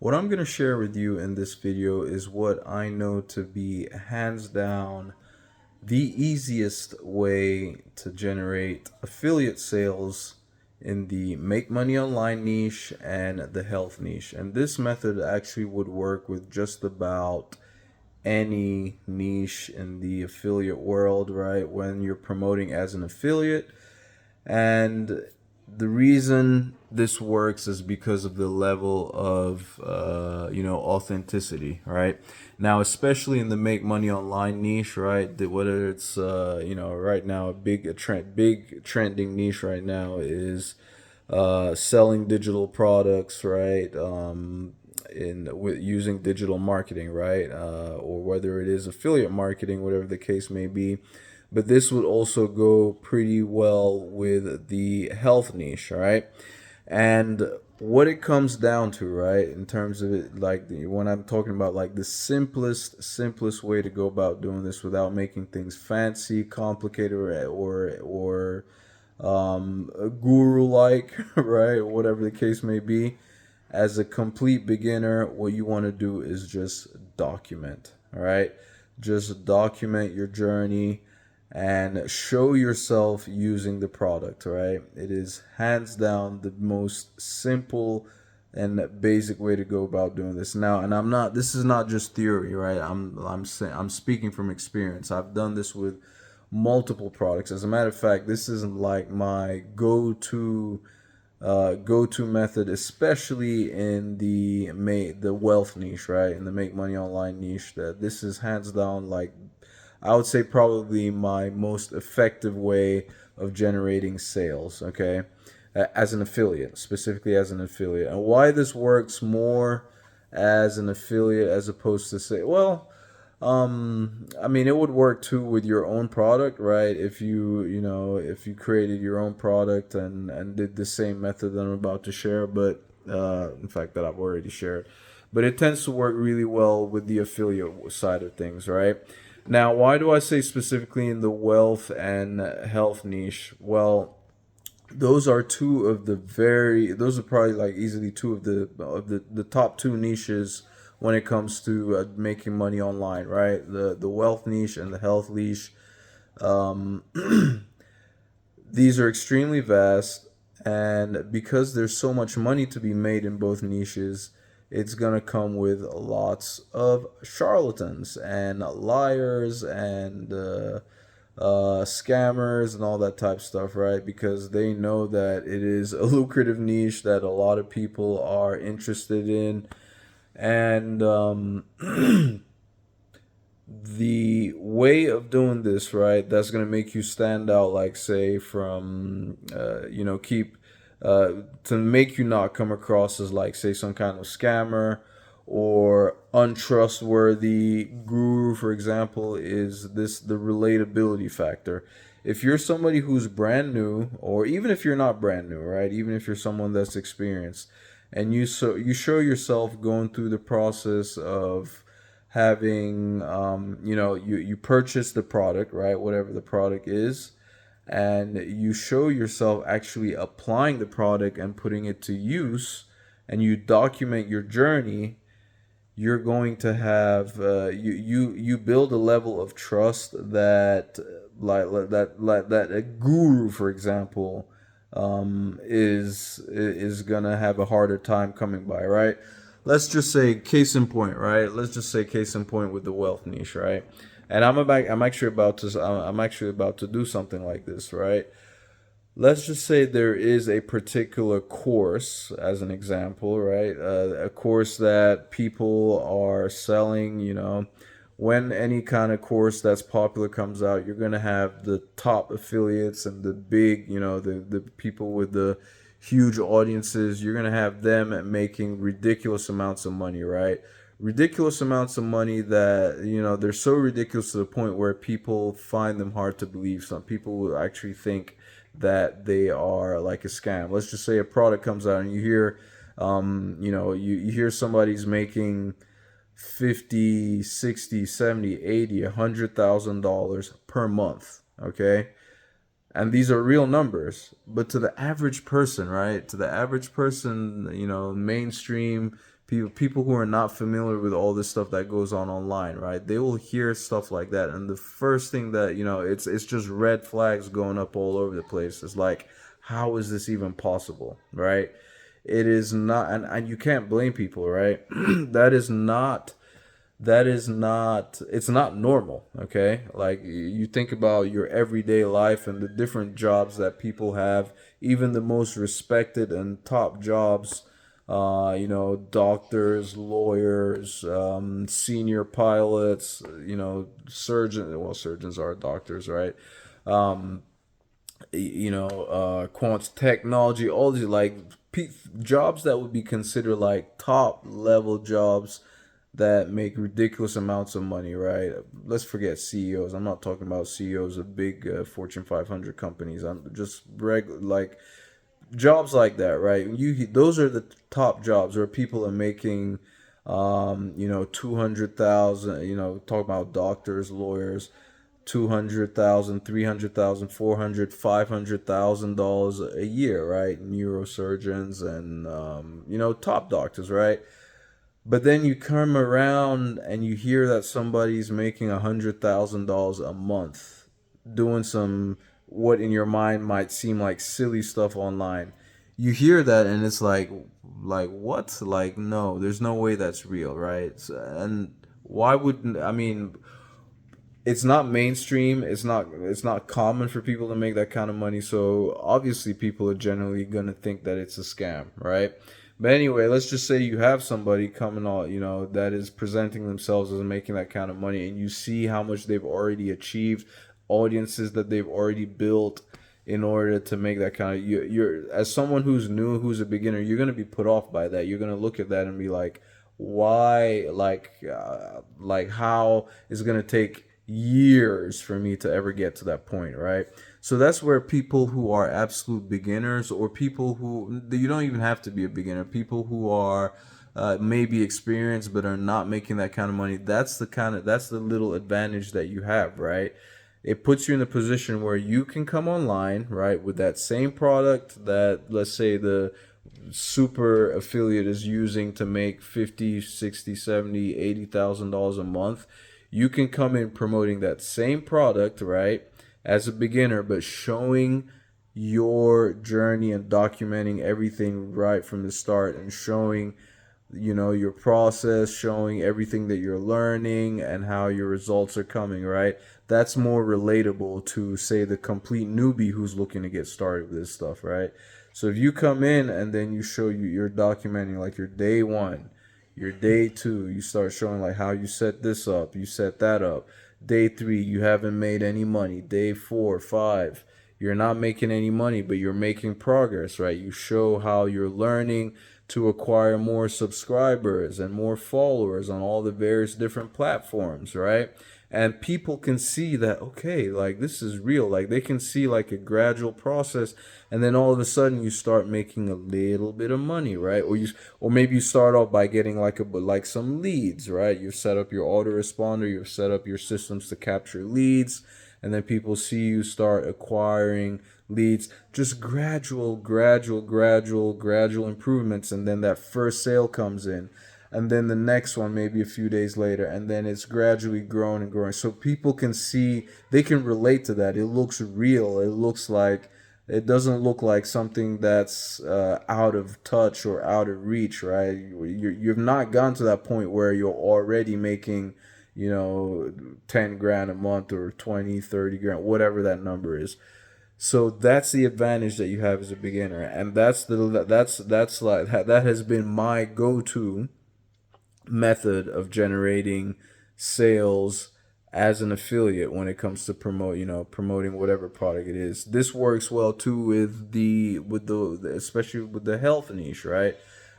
What I'm going to share with you in this video is what I know to be hands down the easiest way to generate affiliate sales in the make money online niche and the health niche. And this method actually would work with just about any niche in the affiliate world, right? When you're promoting as an affiliate, and the reason this works is because of the level of authenticity, right? Now, especially in the make money online niche, right? Whether it's right now big trending niche right now is selling digital products, right? In with using digital marketing, right? Or whether it is affiliate marketing, whatever the case may be. But this would also go pretty well with the health niche, right? And what it comes down to, right, in terms of it, like when I'm talking about like the simplest way to go about doing this without making things fancy, complicated, or guru like, right, whatever the case may be. As a complete beginner, what you want to do is just document, all right? Just document your journey and show yourself using the product, right? It is hands down the most simple and basic way to go about doing this. Now, and this is not just theory, right? I'm speaking from experience. I've done this with multiple products. As a matter of fact, this isn't like my go-to method, especially in the wealth niche, right? In the make money online niche. That this is hands down, like I would say, probably my most effective way of generating sales. Okay, as an affiliate, specifically as an affiliate, and why this works more as an affiliate as opposed to say, well, I mean, it would work too with your own product, right? If if you created your own product and did the same method that I'm about to share, but in fact that I've already shared, but it tends to work really well with the affiliate side of things, right? Now, why do I say specifically in the wealth and health niche? Well, those are probably like easily two of the top two niches when it comes to making money online, right? The wealth niche and the health niche. um, these are extremely vast, and because there's so much money to be made in both niches, it's gonna come with lots of charlatans and liars and scammers and all that type of stuff, right? Because they know that it is a lucrative niche that a lot of people are interested in, and the way of doing this, right, that's going to make you stand out, like say from keep to make you not come across as like say some kind of scammer or untrustworthy guru, for example, is this the relatability factor. If you're somebody who's brand new, or even if you're not brand new, right, even if you're someone that's experienced, and you show yourself going through the process of having you purchase the product, right, whatever the product is, and you show yourself actually applying the product and putting it to use, and you document your journey, you're going to have you build a level of trust that that a guru, for example, is gonna have a harder time coming by, right? Let's just say case in point, right? Let's just say case in point with the wealth niche, right? And I'm actually about to do something like this, right? Let's just say there is a particular course, as an example, right? A course that people are selling. When any kind of course that's popular comes out, you're going to have the top affiliates and the big, the people with the huge audiences. You're going to have them making ridiculous amounts of money, right? Ridiculous amounts of money that, they're so ridiculous to the point where people find them hard to believe. Some people will actually think that they are like a scam. Let's just say a product comes out and you hear, you hear somebody's making 50, 60, 70, 80, $100,000 per month, okay? And these are real numbers, but to the average person, right? To the average person, mainstream people who are not familiar with all this stuff that goes on online, right? They will hear stuff like that, and the first thing that it's just red flags going up all over the place. It's like, how is this even possible, right? It is not, and you can't blame people, right? that is not it's not normal. Okay, like you think about your everyday life and the different jobs that people have, even the most respected and top jobs, doctors, lawyers, senior pilots, surgeons. Well, surgeons are doctors, right? um quant technology, all these like jobs that would be considered like top level jobs that make ridiculous amounts of money, right? Let's forget CEOs. I'm not talking about CEOs of big Fortune 500 companies. I'm just regular, like jobs like that, right? Those are the top jobs where people are making 200,000, talk about doctors, lawyers, 200,000, 300,000, 400, $500,000 a year, right? Neurosurgeons and top doctors, right? But then you come around and you hear that somebody's making $100,000 a month doing some what in your mind might seem like silly stuff online. You hear that and it's like what? Like no, there's no way that's real, right? And why wouldn't I mean it's not mainstream. It's not common for people to make that kind of money. So obviously people are generally gonna think that it's a scam, right? But anyway, let's just say you have somebody coming on, that is presenting themselves as making that kind of money, and you see how much they've already achieved, audiences that they've already built in order to make that kind of you're as someone who's new, who's a beginner, you're gonna be put off by that. You're gonna look at that and be like, why, like how is it gonna take years for me to ever get to that point, right? So that's where people who are absolute beginners, or people who you don't even have to be a beginner, people who are maybe experienced but are not making that kind of money. That's the little advantage that you have, right? It puts you in a position where you can come online, right, with that same product that, let's say, the super affiliate is using to make 50, 60, 70, $80,000 a month. You can come in promoting that same product, right, as a beginner, but showing your journey and documenting everything right from the start, and showing your process, showing everything that you're learning and how your results are coming, right? That's more relatable to, say, the complete newbie who's looking to get started with this stuff, right? So if you come in and then you're documenting like your day one, your day two, you start showing like how you set this up, you set that up. Day three, you haven't made any money. Day four, five, you're not making any money, but you're making progress, right? You show how you're learning to acquire more subscribers and more followers on all the various different platforms, right? And people can see that, okay, like this is real. Like they can see like a gradual process, and then all of a sudden you start making a little bit of money, right? Or maybe you start off by getting like some leads, right? You've set up your autoresponder, you've set up your systems to capture leads, and then people see you start acquiring leads. Just gradual improvements, and then that first sale comes in, and then the next one maybe a few days later, and then it's gradually growing and growing. So people can see, they can relate to that. It looks real. It doesn't look like something that's out of touch or out of reach, right? You've not gone to that point where you're already making 10 grand a month, or 20, 30 grand, whatever that number is. So that's the advantage that you have as a beginner, and that's like that has been my go-to method of generating sales as an affiliate when it comes to promoting whatever product it is. This works well too with the especially with the health niche, right?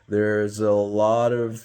There's a lot of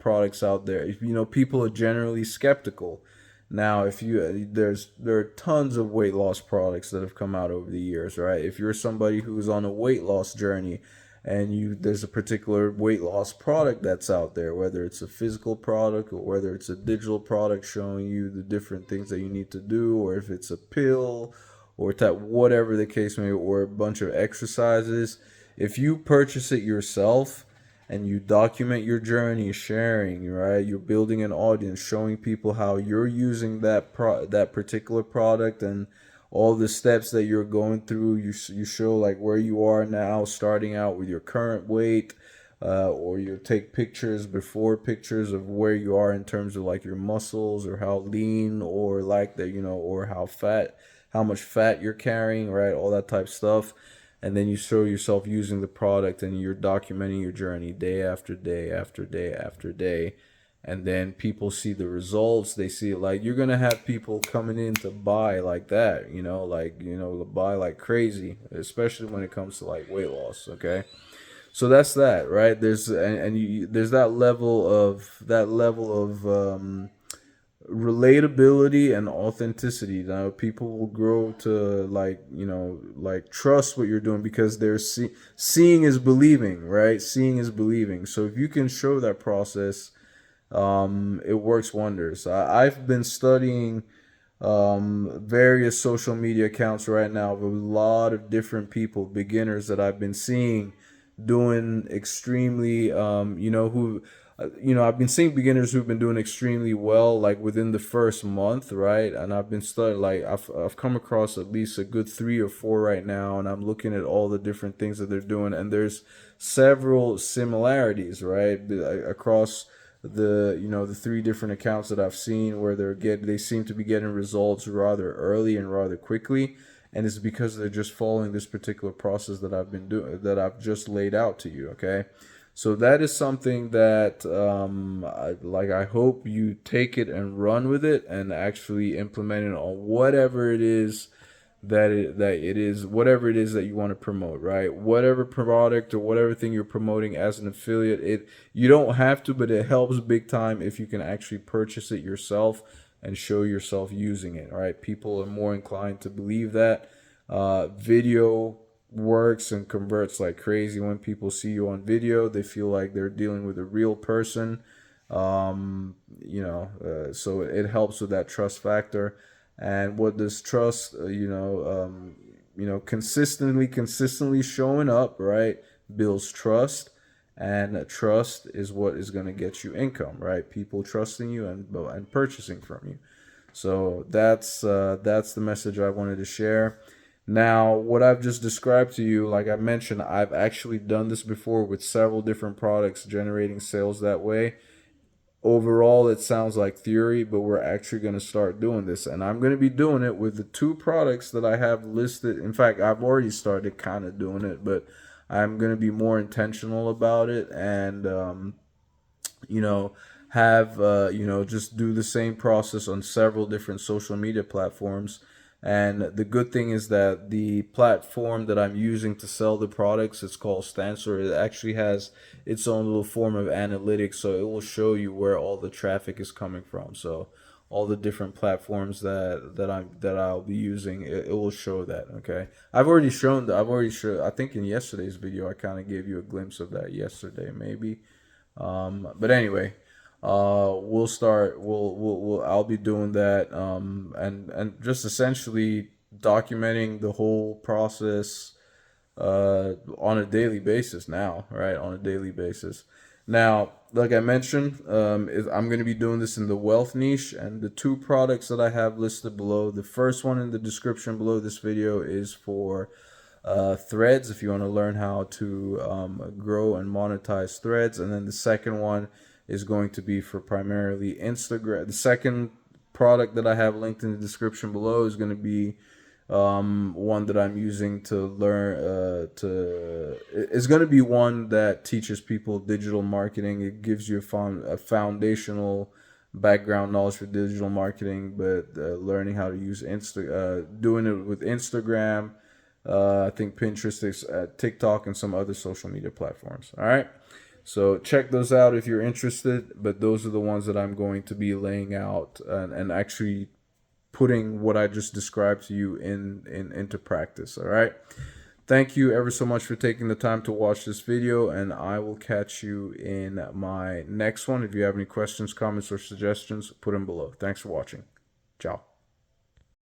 products out there. People are generally skeptical. Now, if you there are tons of weight loss products that have come out over the years, right? If you're somebody who's on a weight loss journey, and there's a particular weight loss product that's out there, whether it's a physical product or whether it's a digital product showing you the different things that you need to do, or if it's a pill or whatever the case may be, or a bunch of exercises, if you purchase it yourself and you document your journey, sharing, right? You're building an audience, showing people how you're using that particular product and all the steps that you're going through. You show like where you are now, starting out with your current weight, or you take pictures, before pictures of where you are in terms of like your muscles or how lean or like that, or how much fat you're carrying, right? All that type of stuff. And then you show yourself using the product and you're documenting your journey day after day after day after day. And then people see the results. They see it, like you're gonna have people coming in to buy like that, to buy like crazy, especially when it comes to like weight loss. Okay, so that's that, right? There's that level of relatability and authenticity. Now people will grow to like trust what you're doing because seeing is believing, right? Seeing is believing. So if you can show that process, it works wonders. I've been studying various social media accounts right now of a lot of different people, beginners that I've been seeing doing extremely, I've been seeing beginners who've been doing extremely well, like within the first month, right? And I've been studying, like I've come across at least a good 3 or 4 right now, and I'm looking at all the different things that they're doing, and there's several similarities, right, across the 3 different accounts that I've seen where they seem to be getting results rather early and rather quickly, and it's because they're just following this particular process that I've been doing, that I've just laid out to you. Okay, so that is something that I hope you take it and run with it and actually implement it on whatever it is whatever it is that you want to promote, right? Whatever product or whatever thing you're promoting as an affiliate, you don't have to, but it helps big time if you can actually purchase it yourself and show yourself using it. Right? People are more inclined to believe that video works and converts like crazy. When people see you on video, they feel like they're dealing with a real person. So it helps with that trust factor. And what does trust, consistently showing up, right, builds trust, and trust is what is going to get you income, right? People trusting you and purchasing from you. So that's the message I wanted to share. Now, what I've just described to you, like I mentioned, I've actually done this before with several different products, generating sales that way. Overall, it sounds like theory, but we're actually going to start doing this. And I'm going to be doing it with the 2 products that I have listed. In fact, I've already started kind of doing it, but I'm going to be more intentional about it and, you know, just do the same process on several different social media platforms. And the good thing is that the platform that I'm using to sell the products, it's called Stancer. It actually has its own little form of analytics, so it will show you where all the traffic is coming from. So all the different platforms that I'll be using, it will show that. Okay, I've already shown. I think in yesterday's video, I kind of gave you a glimpse of that yesterday, maybe. But anyway, we'll start. I'll be doing that. And just essentially documenting the whole process on a daily basis now, right? On a daily basis. Now, like I mentioned, I'm going to be doing this in the wealth niche, and the 2 products that I have listed below. The first one in the description below this video is for threads, if you want to learn how to grow and monetize threads. And then the second one is going to be for primarily Instagram. The second product that I have linked in the description below is going to be one that I'm using to learn it's going to be one that teaches people digital marketing. It gives you a foundational background knowledge for digital marketing, but learning how to use doing it with Instagram, I think Pinterest, TikTok, and some other social media platforms. All right, so check those out if you're interested. But those are the ones that I'm going to be laying out and actually putting what I just described to you into practice. All right. Thank you ever so much for taking the time to watch this video, and I will catch you in my next one. If you have any questions, comments, or suggestions, put them below. Thanks for watching. Ciao.